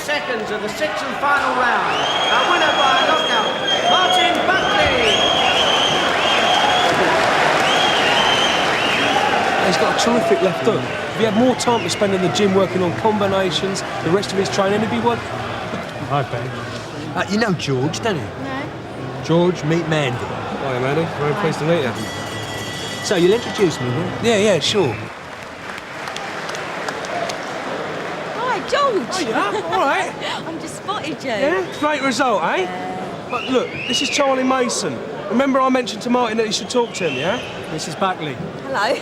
seconds of the sixth and final round. A winner by knockout, Martin Buckley. He's got a terrific left hook. If he had more time to spend in the gym working on combinations, the rest of his training, he'd be one. Hi, Ben. You know George, don't you? No. George, meet Mandy. Hi, Mandy. Very pleased to meet you. So you'll introduce me, will you? Yeah, sure. Hi, George. Oh, yeah, all right. I'm just spotted you. Yeah, great result, eh? But look, this is Charlie Mason. Remember I mentioned to Martin that he should talk to him, yeah? Mrs. Buckley. Hello.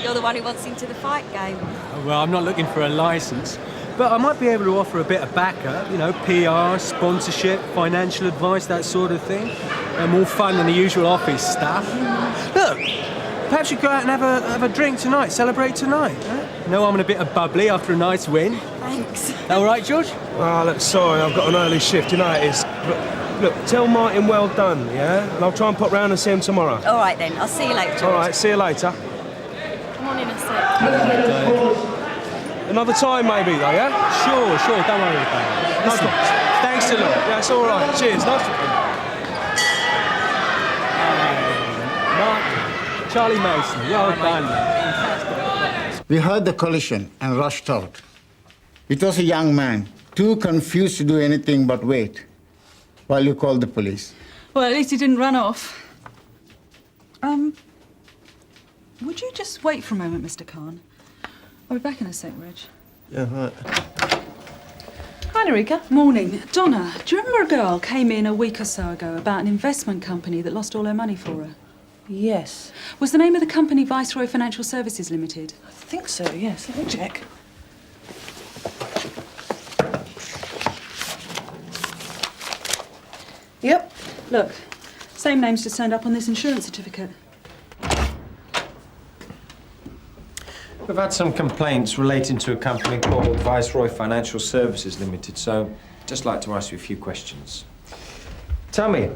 You're the one who wants into the fight game. Well, I'm not looking for a licence, but I might be able to offer a bit of backup, you know, PR, sponsorship, financial advice, that sort of thing. More fun than the usual office stuff. Look, perhaps you go out and have a drink tonight, celebrate tonight, huh? No, I'm a bit of bubbly after a nice win. Thanks. All right, George? Ah, look, sorry, I've got an early shift, you know how it is. Look, tell Martin well done, yeah? And I'll try and pop round and see him tomorrow. All right, then. I'll see you later, George. All right, see you later. Come on in a sec. Another time maybe, though, yeah? Sure, don't worry about it. Nice one. Thanks a lot. Yeah, it's all right. Cheers. Nice to meet Martin, Charlie Mason, well done. We heard the collision and rushed out. It was a young man, too confused to do anything but wait while you called the police. Well, at least he didn't run off. Would you just wait for a moment, Mr. Khan? I'll be back in a sec, Reg. Yeah, right. Hi, Narika. Morning. Donna, do you remember a girl came in a week or so ago about an investment company that lost all her money for her? Yes. Was the name of the company Viceroy Financial Services Limited? I think so, yes. Let me check. Yep. Look, same name's just turned up on this insurance certificate. We've had some complaints relating to a company called Viceroy Financial Services Limited, so I'd just like to ask you a few questions. Tell me,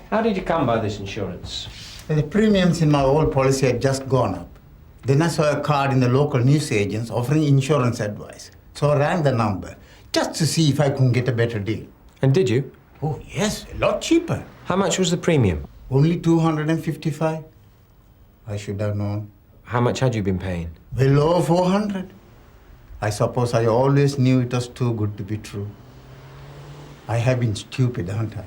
how did you come by this insurance? The premiums in my old policy had just gone up. Then I saw a card in the local newsagents offering insurance advice. So I rang the number just to see if I could get a better deal. And did you? Oh, yes, a lot cheaper. How much was the premium? Only 255. I should have known. How much had you been paying? Well over 400. I suppose I always knew it was too good to be true. I have been stupid, haven't I?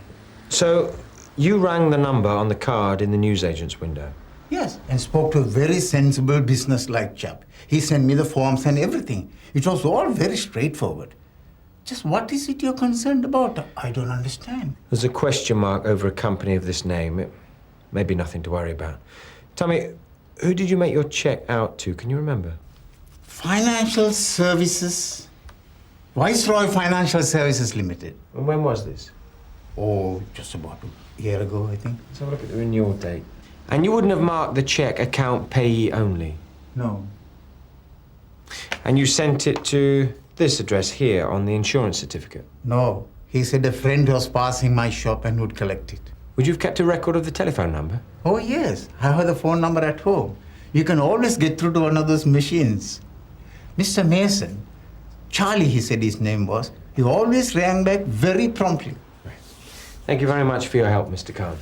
So, you rang the number on the card in the newsagent's window? Yes, and spoke to a very sensible, business-like chap. He sent me the forms and everything. It was all very straightforward. Just what is it you're concerned about? I don't understand. There's a question mark over a company of this name. It may be nothing to worry about. Tell me, who did you make your cheque out to? Can you remember? Financial Services. Viceroy Financial Services Limited. And when was this? Oh, just about a year ago, I think. Let's have a look at the renewal date. And you wouldn't have marked the cheque account payee only? No. And you sent it to this address here on the insurance certificate? No. He said a friend was passing my shop and would collect it. Would you have kept a record of the telephone number? Oh, yes. I have the phone number at home. You can always get through to one of those machines. Mr. Mason, Charlie, he said his name was, he always rang back very promptly. Right. Thank you very much for your help, Mr. Khan.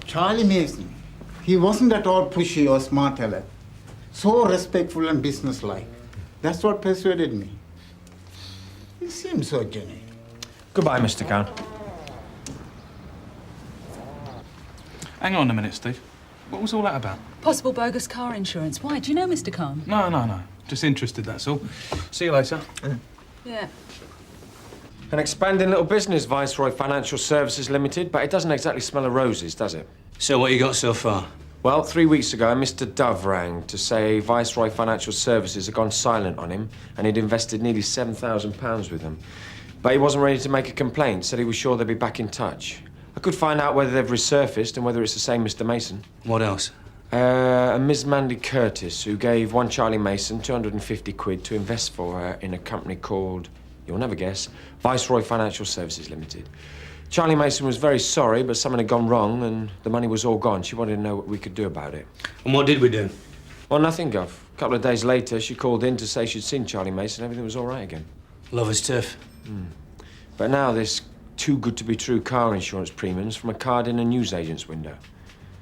Charlie Mason, he wasn't at all pushy or smart aleck. So respectful and businesslike. That's what persuaded me. He seemed so genuine. Goodbye, Mr. Khan. Hang on a minute, Steve. What was all that about? Possible bogus car insurance. Why? Do you know Mr. Khan? No. Just interested, that's all. See you later. Yeah. An expanding little business, Viceroy Financial Services Limited, but it doesn't exactly smell of roses, does it? So what you got so far? Well, 3 weeks ago, Mr. Dove rang to say Viceroy Financial Services had gone silent on him and he'd invested nearly £7,000 with them. But he wasn't ready to make a complaint, said he was sure they'd be back in touch. I could find out whether they've resurfaced and whether it's the same Mr. Mason. What else? A Ms. Mandy Curtis, who gave one Charlie Mason 250 quid to invest for her in a company called, you'll never guess, Viceroy Financial Services Limited. Charlie Mason was very sorry, but something had gone wrong and the money was all gone. She wanted to know what we could do about it. And what did we do? Well, nothing, Gov. A couple of days later, she called in to say she'd seen Charlie Mason. Everything was all right again. Love is tough. But now there's too good to be true car insurance premiums from a card in a newsagent's window.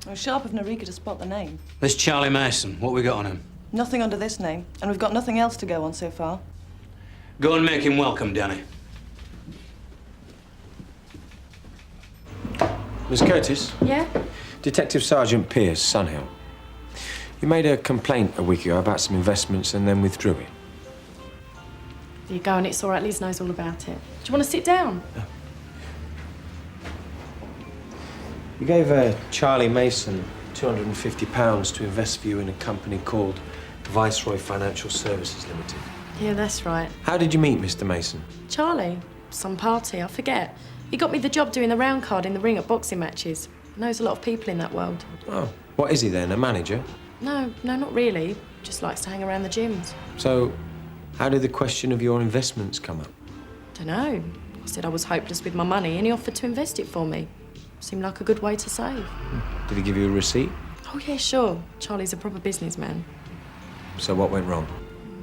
It was sharp of Narika to spot the name. This Charlie Mason, what we got on him? Nothing under this name, and we've got nothing else to go on so far. Go and make him welcome, Danny. Miss Curtis? Yeah? Detective Sergeant Pierce, Sunhill. You made a complaint a week ago about some investments and then withdrew it. There you go, and it's all right. Liz knows all about it. Do you want to sit down? You gave Charlie Mason £250 to invest for you in a company called Viceroy Financial Services Limited. Yeah, that's right. How did you meet Mr. Mason? Charlie, some party, I forget. He got me the job doing the round card in the ring at boxing matches. Knows a lot of people in that world. Oh, what is he then, a manager? No, not really. Just likes to hang around the gyms. So, how did the question of your investments come up? Dunno. I said I was hopeless with my money and he offered to invest it for me. Seemed like a good way to save. Did he give you a receipt? Oh, yeah, sure. Charlie's a proper businessman. So what went wrong?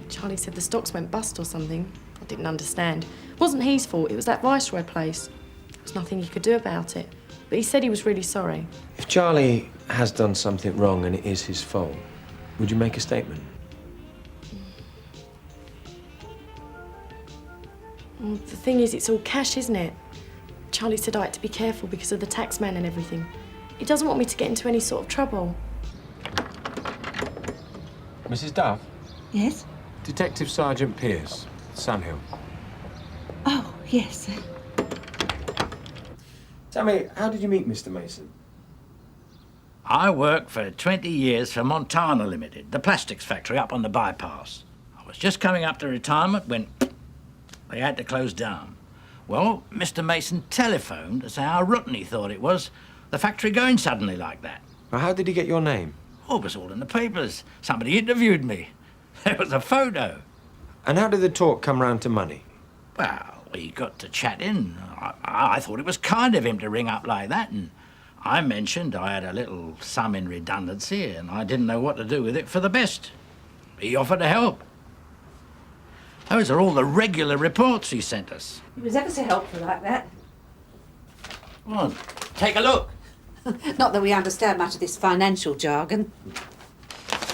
Charlie said the stocks went bust or something. I didn't understand. It wasn't his fault. It was that Viceroy place. There was nothing he could do about it. But he said he was really sorry. If Charlie has done something wrong and it is his fault, would you make a statement? Well, the thing is, it's all cash, isn't it? Charlie said I had to be careful because of the tax man and everything. He doesn't want me to get into any sort of trouble. Mrs. Dove? Yes? Detective Sergeant Pierce, Sunhill. Oh, yes. Tell me, how did you meet Mr. Mason? I worked for 20 years for Montana Limited, the plastics factory up on the bypass. I was just coming up to retirement when they had to close down. Well, Mr. Mason telephoned to say how rotten he thought it was, the factory going suddenly like that. Well, how did he get your name? Oh, it was all in the papers. Somebody interviewed me. There was a photo. And how did the talk come round to money? Well, we got to chatting. I thought it was kind of him to ring up like that, and I mentioned I had a little sum in redundancy and I didn't know what to do with it for the best. He offered to help. Those are all the regular reports he sent us. He was ever so helpful like that. Come on, take a look. Not that we understand much of this financial jargon.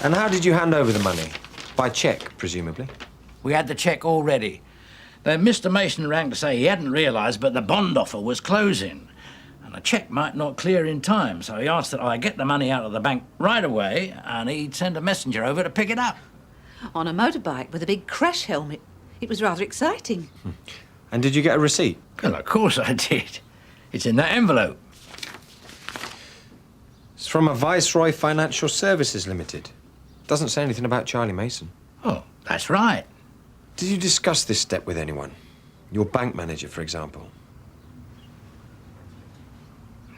And how did you hand over the money? By cheque, presumably? We had the cheque already. Then Mr. Mason rang to say he hadn't realised, but the bond offer was closing. And the cheque might not clear in time, so he asked that I get the money out of the bank right away and he'd send a messenger over to pick it up. On a motorbike with a big crash helmet. It was rather exciting. And did you get a receipt? Well, of course I did. It's in that envelope. It's from a Viceroy Financial Services Limited. Doesn't say anything about Charlie Mason. Oh, that's right. Did you discuss this step with anyone? Your bank manager, for example?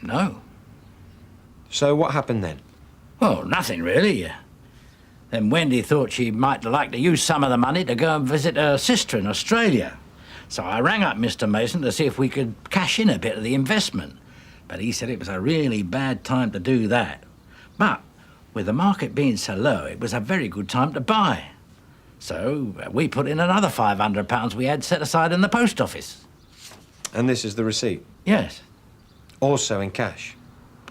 No. So what happened then? Well, nothing really. Then Wendy thought she might like to use some of the money to go and visit her sister in Australia. So I rang up Mr. Mason to see if we could cash in a bit of the investment. But he said it was a really bad time to do that. But with the market being so low, it was a very good time to buy. So we put in another £500 we had set aside in the post office. And this is the receipt? Yes. Also in cash?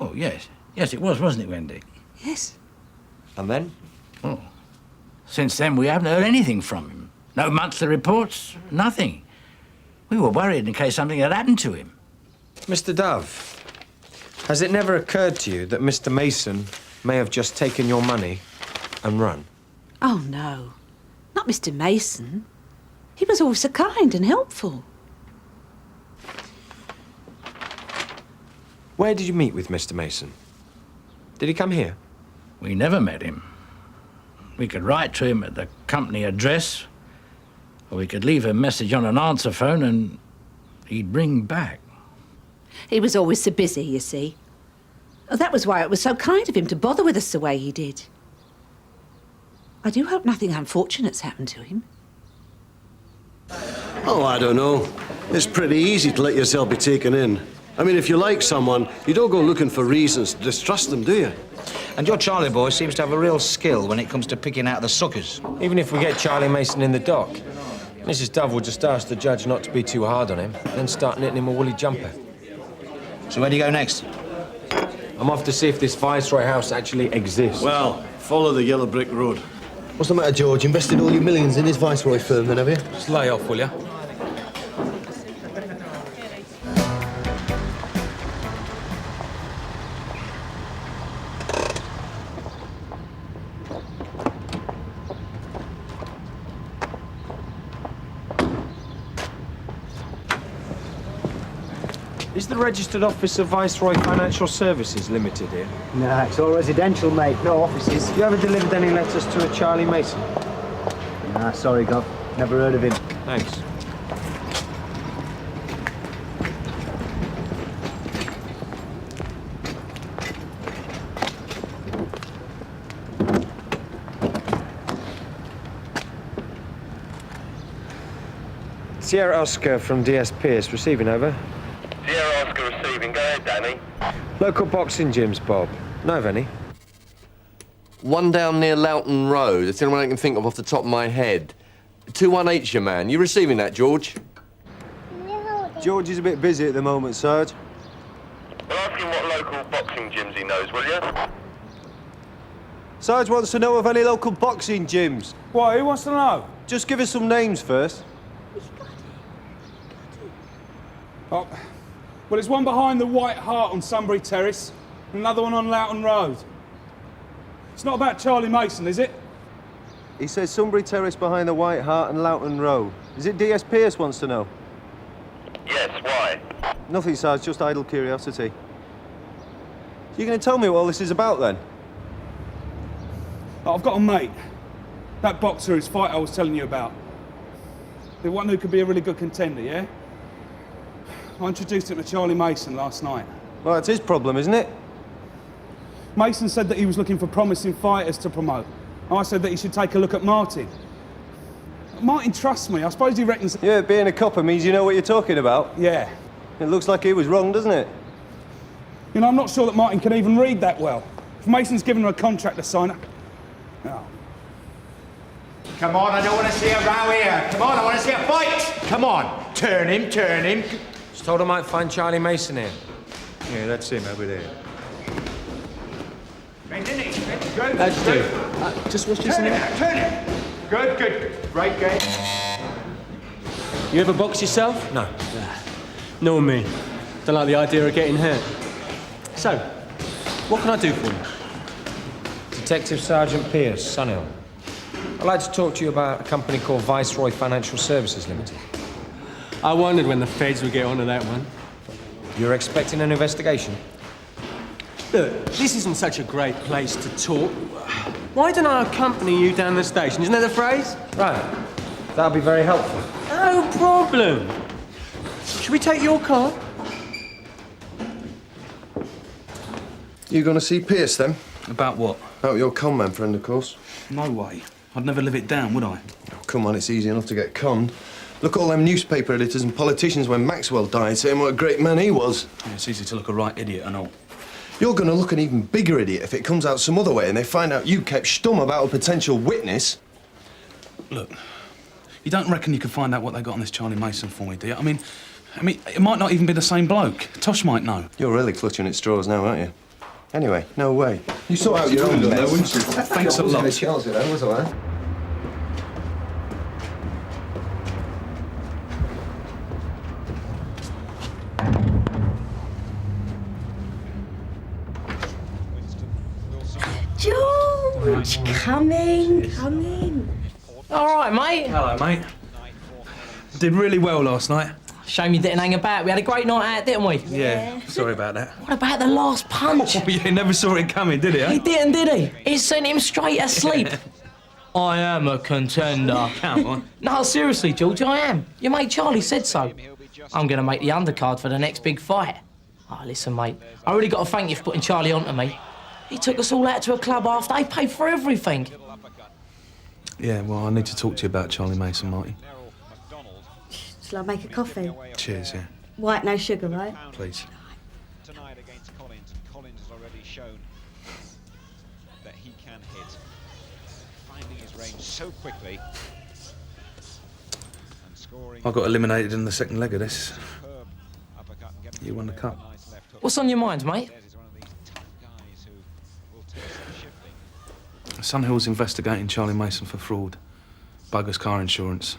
Oh, yes. Yes, it was, wasn't it, Wendy? Yes. And then? Oh. Since then, we haven't heard anything from him. No monthly reports, nothing. We were worried in case something had happened to him. Mr. Dove, has it never occurred to you that Mr. Mason may have just taken your money and run? Oh, no. Not Mr. Mason. He was always so kind and helpful. Where did you meet with Mr. Mason? Did he come here? We never met him. We could write to him at the company address, or we could leave a message on an answer phone and he'd ring back. He was always so busy, you see. Oh, that was why it was so kind of him to bother with us the way he did. I do hope nothing unfortunate's happened to him. Oh, I don't know. It's pretty easy to let yourself be taken in. I mean, if you like someone, you don't go looking for reasons to distrust them, do you? And your Charlie boy seems to have a real skill when it comes to picking out the suckers. Even if we get Charlie Mason in the dock, Mrs. Dove will just ask the judge not to be too hard on him, then start knitting him a woolly jumper. So where do you go next? I'm off to see if this Viceroy house actually exists. Well, follow the yellow brick road. What's the matter, George? Invested all your millions in his Viceroy firm, then, have you? Just lay off, will you? Is the registered office of Viceroy Financial Services Limited here? No, it's all residential, mate. No offices. You ever delivered any letters to a Charlie Mason? Nah, sorry, Gov. Never heard of him. Thanks. Sierra Oscar from DS Pierce, receiving over. Sierra Oscar receiving. Go ahead, Danny. Local boxing gyms, Bob. Know of any? One down near Loughton Road. That's the only one I can think of off the top of my head. 218's your man. You receiving that, George? George is a bit busy at the moment, Sarge. Well, ask him what local boxing gyms he knows, will you? Sarge wants to know of any local boxing gyms. What, who wants to know? Just give us some names first. Oh, well, there's one behind the White Hart on Sunbury Terrace, and another one on Loughton Road. It's not about Charlie Mason, is it? He says Sunbury Terrace behind the White Hart and Loughton Road. Is it DS Pierce wants to know? Yes, why? Nothing, Sarge, just idle curiosity. You going to tell me what all this is about, then? Oh, I've got a mate. That boxer whose fight I was telling you about. The one who could be a really good contender, yeah? I introduced him to Charlie Mason last night. Well, that's his problem, isn't it? Mason said that he was looking for promising fighters to promote. I said that he should take a look at Martin. Martin trusts me. I suppose he reckons... Yeah, being a copper means you know what you're talking about. Yeah. It looks like he was wrong, doesn't it? You know, I'm not sure that Martin can even read that well. If Mason's given her a contract to sign... Oh. Come on, I don't want to see a row here. Come on, I want to see a fight. Come on, turn him, turn him. Just told I might find Charlie Mason here. Yeah, that's him over there. That's two. Just watch this in there. Turn him. Good, good. Right game. You ever box yourself? No. Nor me. Don't like the idea of getting hurt. So, what can I do for you? Detective Sergeant Pierce, Sunhill. I'd like to talk to you about a company called Viceroy Financial Services Limited. I wondered when the feds would get onto that one. You're expecting an investigation? Look, this isn't such a great place to talk. Why don't I accompany you down the station? Isn't that the phrase? Right. That'll be very helpful. No problem. Should we take your car? You going to see Pierce, then? About what? About your con-man friend, of course. No way. I'd never live it down, would I? Oh, come on, it's easy enough to get conned. Look, all them newspaper editors and politicians when Maxwell died saying what a great man he was. Yeah, it's easy to look a right idiot and all. You're going to look an even bigger idiot if it comes out some other way and they find out you kept stum about a potential witness. Look, you don't reckon you could find out what they got on this Charlie Mason for me, do you? I mean, it might not even be the same bloke. Tosh might know. You're really clutching at straws now, aren't you? Anyway, no way. You sort out your own mess. wouldn't you? Thanks a lot. Chelsea, though, was I? George, come in. All right, mate. Hello, mate. Did really well last night. Shame you didn't hang about. We had a great night out, didn't we? Yeah. Sorry about that. What about the last punch? Oh, yeah, never saw it coming, did he? He didn't, did he? It sent him straight asleep. I am a contender. Come on. No, seriously, George, I am. Your mate Charlie said so. I'm going to make the undercard for the next big fight. Oh, listen, mate, I really got to thank you for putting Charlie onto me. He took us all out to a club after. He paid for everything. Yeah, well, I need to talk to you about Charlie Mason, Marty. Shall I make a coffee? Cheers, yeah. White, no sugar, right? Please. Tonight against Collins. Collins has already shown that he can hit. Finding his range so quickly. And scoring. I got eliminated in the second leg of this. You won the cup. What's on your mind, mate? Sunhill's investigating Charlie Mason for fraud. Bogus car insurance.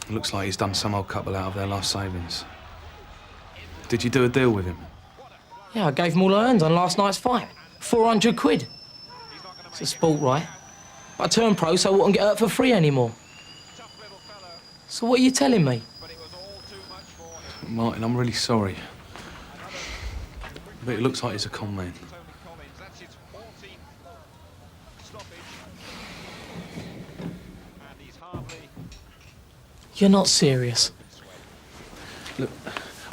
It looks like he's done some old couple out of their last savings. Did you do a deal with him? Yeah, I gave him all I earned on last night's fight. 400 quid. It's a sport, right? But I turned pro so I wouldn't get hurt for free anymore. So what are you telling me? Martin, I'm really sorry. But it looks like he's a con man. You're not serious. Look,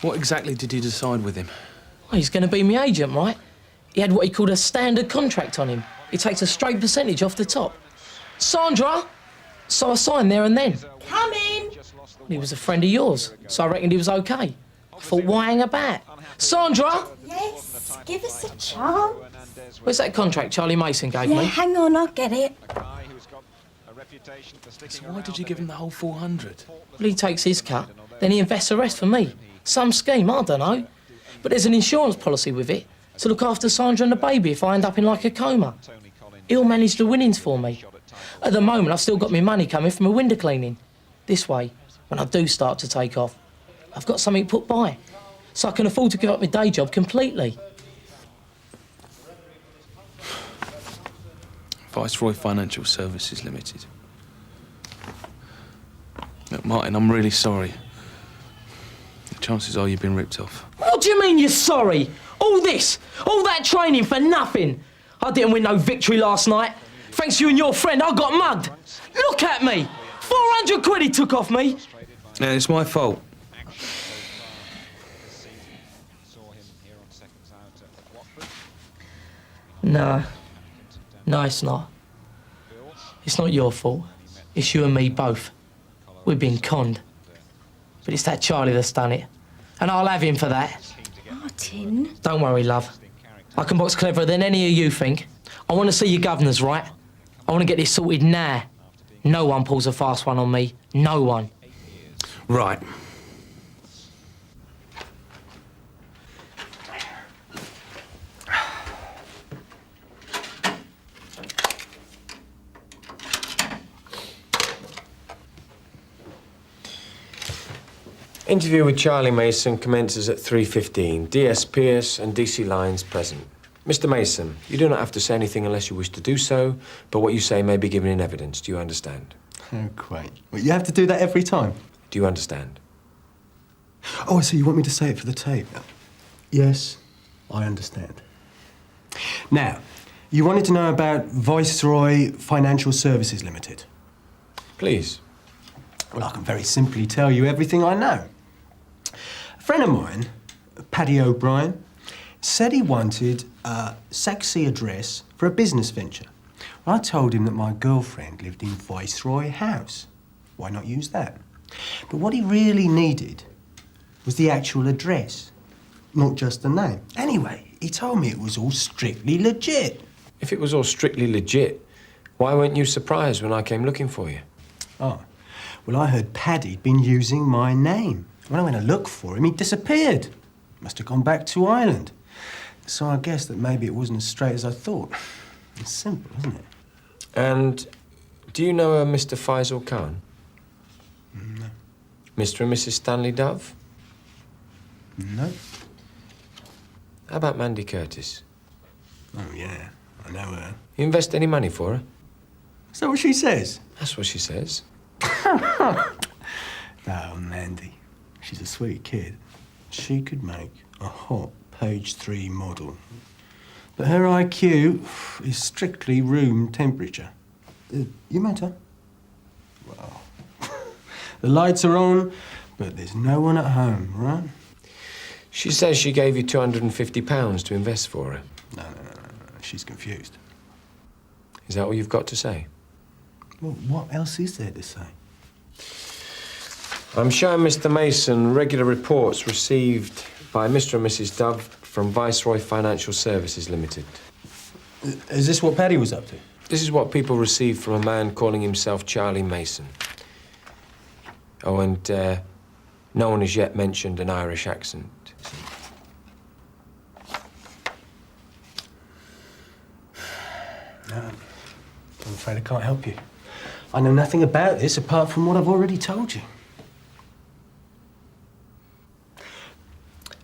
what exactly did you decide with him? Well, he's going to be my agent, right? He had what he called a standard contract on him. He takes a straight percentage off the top. Sandra! So I signed there and then. Come in. He was a friend of yours, so I reckoned he was okay. I thought, why hang about? Sandra! Yes, give us a chance. Where's that contract Charlie Mason gave Yeah, me? hang on, I'll get it. So why did you give him the whole 400? Well, he takes his cut, then he invests the rest for me. Some scheme, I don't know. But there's an insurance policy with it to look after Sandra and the baby if I end up in like a coma. He'll manage the winnings for me. At the moment, I've still got my money coming from my window cleaning. This way, when I do start to take off, I've got something put by, so I can afford to give up my day job completely. Viceroy Financial Services Limited. Look, Martin, I'm really sorry. The chances are you've been ripped off. What do you mean you're sorry? All this, all that training for nothing. I didn't win no victory last night. Thanks to you and your friend, I got mugged. Look at me. 400 quid he took off me. Yeah, it's my fault. No. No, it's not. It's not your fault. It's you and me both. We've been conned. But it's that Charlie that's done it. And I'll have him for that. Martin. Don't worry, love. I can box cleverer than any of you think. I want to see your governors, right? I want to get this sorted now. No one pulls a fast one on me. No one. Right. Interview with Charlie Mason commences at 3:15. DS Pierce and DC Lyons present. Mr. Mason, you do not have to say anything unless you wish to do so, but what you say may be given in evidence. Do you understand? Oh, great. Well, you have to do that every time? Do you understand? Oh, so you want me to say it for the tape? Yes, I understand. Now, you wanted to know about Viceroy Financial Services Limited? Please. Well, I can very simply tell you everything I know. A friend of mine, Paddy O'Brien, said he wanted a sexy address for a business venture. Well, I told him that my girlfriend lived in Viceroy House. Why not use that? But what he really needed was the actual address, not just the name. Anyway, he told me it was all strictly legit. If it was all strictly legit, why weren't you surprised when I came looking for you? Oh, well, I heard Paddy'd been using my name. When I went to look for him, he disappeared. Must have gone back to Ireland. So I guess that maybe it wasn't as straight as I thought. It's simple, isn't it? And do you know a Mr. Faisal Khan? No. Mr. and Mrs. Stanley Dove? No. How about Mandy Curtis? Oh, yeah, I know her. You invest any money for her? Is that what she says? That's what she says. No, Mandy. She's a sweet kid. She could make a hot page 3 model. But her IQ is strictly room temperature. You met her? Well, the lights are on, but there's no one at home, right? She says she gave you £250 to invest for her. No. She's confused. Is that all you've got to say? Well, what else is there to say? I'm showing Mr. Mason regular reports received by Mr. and Mrs. Dove from Viceroy Financial Services Limited. Is this what Paddy was up to? This is what people receive from a man calling himself Charlie Mason. Oh, and no one has yet mentioned an Irish accent. No, I'm afraid I can't help you. I know nothing about this apart from what I've already told you.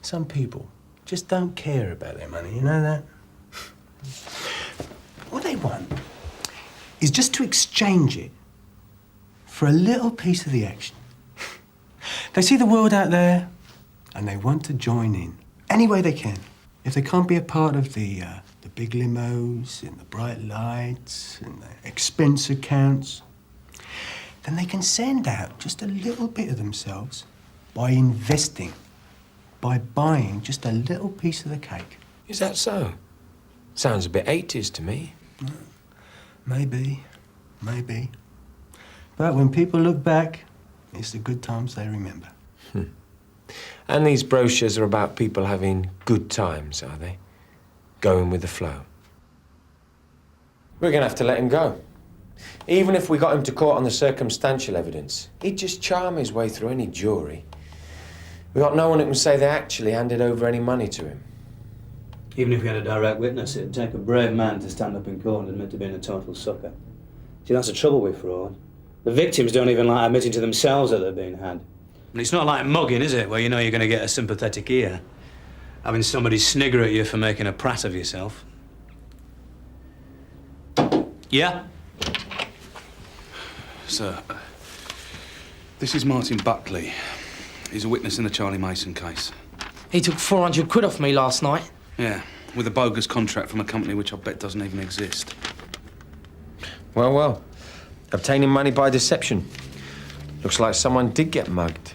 Some people just don't care about their money, you know that? What they want is just to exchange it for a little piece of the action. They see the world out there and they want to join in any way they can. If they can't be a part of the big limos and the bright lights and the expense accounts, then they can send out just a little bit of themselves by investing, by buying just a little piece of the cake. Is that so? Sounds a bit 80s to me. Maybe. But when people look back, it's the good times they remember. And these brochures are about people having good times, are they? Going with the flow. We're gonna have to let him go. Even if we got him to court on the circumstantial evidence, he'd just charm his way through any jury. We got no one who can say they actually handed over any money to him. Even if we had a direct witness, it'd take a brave man to stand up in court and admit to being a total sucker. See, that's the trouble with fraud. The victims don't even like admitting to themselves that they're being had. And it's not like mugging, is it, where you know you're going to get a sympathetic ear? Having somebody snigger at you for making a prat of yourself. Yeah? Sir, this is Martin Buckley. He's a witness in the Charlie Mason case. He took 400 quid off me last night. Yeah, with a bogus contract from a company which I bet doesn't even exist. Well, obtaining money by deception. Looks like someone did get mugged.